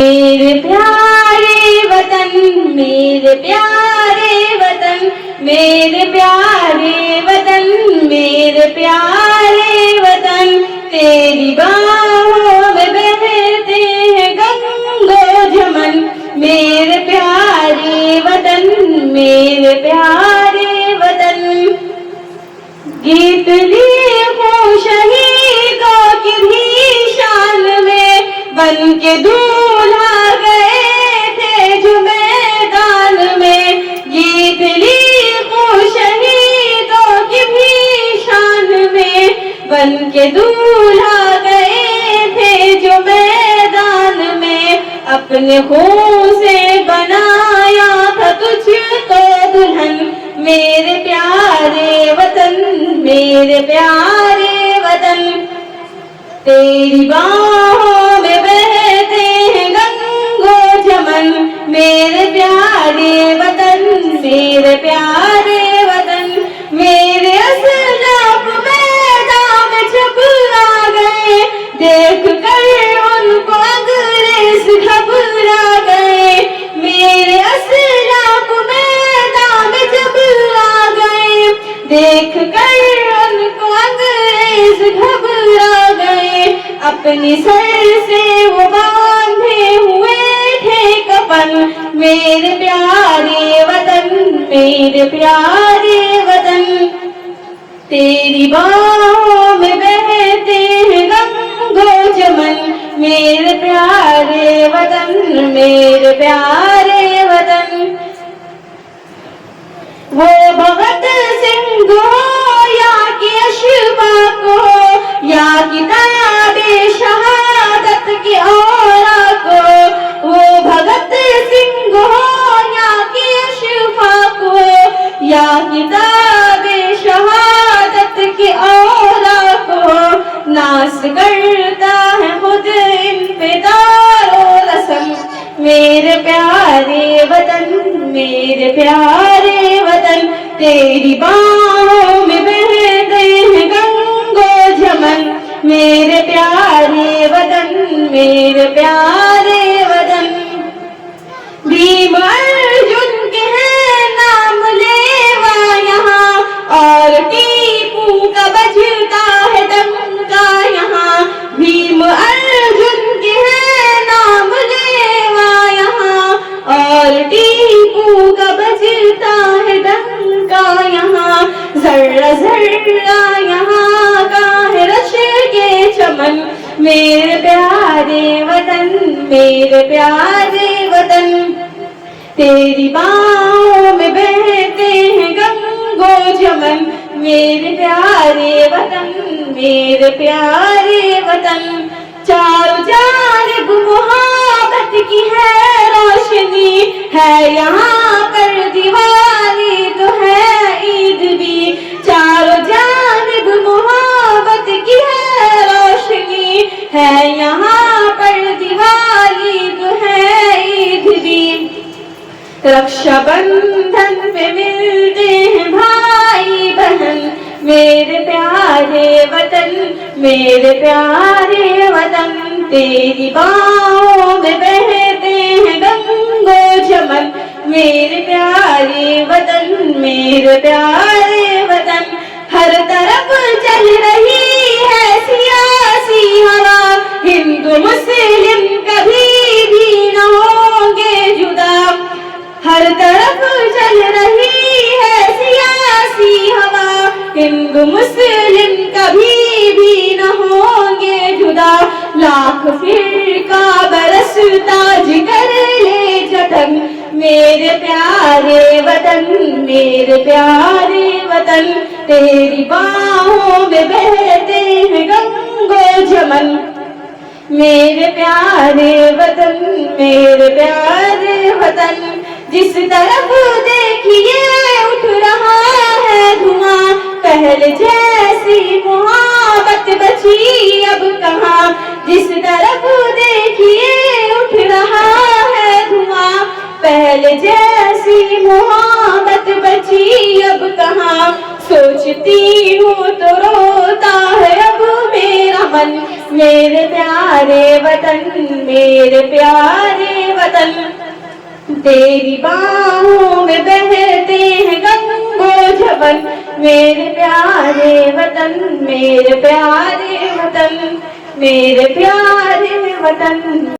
मेरे प्यारे वतन, मेरे प्यारे वतन, मेरे प्यारे वतन, मेरे प्यारे वतन, तेरी बाहों में बहते हैं गंगो जमन। मेरे प्यारे वतन, मेरे प्यारे वतन, गीत लिए हो शहीदों की भी शान में, बन के दूल्हा गए थे जो मैदान में। गीत लिए हो शहीदों की भी शान में, बन के दूल्हा गए थे जो मैदान में। अपने खून से बनाया था तुझको दुल्हन, मेरे प्यारे वतन, मेरे प्यारे वतन, तेरी बाहों में बहते हैं गंगो जमन। मेरे प्यारे वतन, मेरे प्यारे वतन, मेरे असलाफ मैदान में जब आ गए, देख कर उनको अंग्रेज घबरा गए। मेरे असलाफ मैदान में जब आ गए, देख कर उनको अंग्रेज घबरा गए। अपनी सर से वो बांधे हुए थे कफन, मेरे प्यारे वतन, मेरे प्यारे वतन, तेरी बाहों में बहते हैं गंगो जमन। मेरे प्यारे वतन, मेरे प्यारे वतन, वो भगत सिंह हो या कि अशफाक हो, या किताबे शहादत की औरात हो। वो भगत सिंह हो या कि अशफाक हो, या किताबे शहादत की औरात हो। नास करता है खुद इन पे दारो रस्म, मेरे प्यारे वतन, मेरे प्यारे वतन, तेरी बाहों में बहते हैं गंगो जमन। मेरे प्यारे वतन, मेरे प्यारे वतन, भीम अर्जुन के हैं नाम लेवा यहाँ, और टीपू का बजता है डंका यहाँ। भीम अर्जुन के हैं नाम लेवा यहाँ, और टीपू का बजता है डंका यहाँ। जर्रा जर्रा यहाँ का है रश के चमन, मेरे प्यारे वतन, मेरे प्यारे वतन, तेरी बाहों में बहते हैं गंगो जमन। मेरे प्यारे वतन, मेरे प्यारे वतन, चारों जानिब मोहब्बत की है रोशनी, है यहाँ पर दिवाली तो है ईद भी। चारों जानिब मोहब्बत की है रोशनी, है यहाँ पर दिवाली तो है ईद भी। रक्षाबंधन पे मिलते हैं भाई बहन, मेरे प्यारे वतन, मेरे प्यारे वतन, तेरी बाहों में बहते हैं गंगो जमन। मेरे प्यारे वतन, मेरे प्यारे वतन, हर तरफ चल रही है सियासी हवा, हिंदू मुस्लिम कभी भी न होंगे जुदा। हर तरफ चल रही है सियासी हवा, हिंदू मुस्लिम कभी भी न होंगे जुदा। लाख फिरका बरसता जिगर ले जतन, मेरे प्यारे वतन, मेरे प्यारे वतन, तेरी बाहों में बहते हैं गंगो जमन। मेरे प्यारे वतन, मेरे प्यारे वतन, जिस तरफ देखिए उठ रहा है धुआं, पहले जैसी मोहब्बत बची अब कहाँ। जिस तरफ देखिए उठ रहा है धुआं, पहले जैसी मोहब्बत बची अब कहाँ। सोचती हूँ तो रोता है अब मेरा मन, मेरे प्यारे वतन, मेरे प्यारे वतन। तेरी बाहों में बहते हैं गंगो जवन, मेरे प्यारे वतन, मेरे प्यारे वतन, मेरे प्यारे वतन।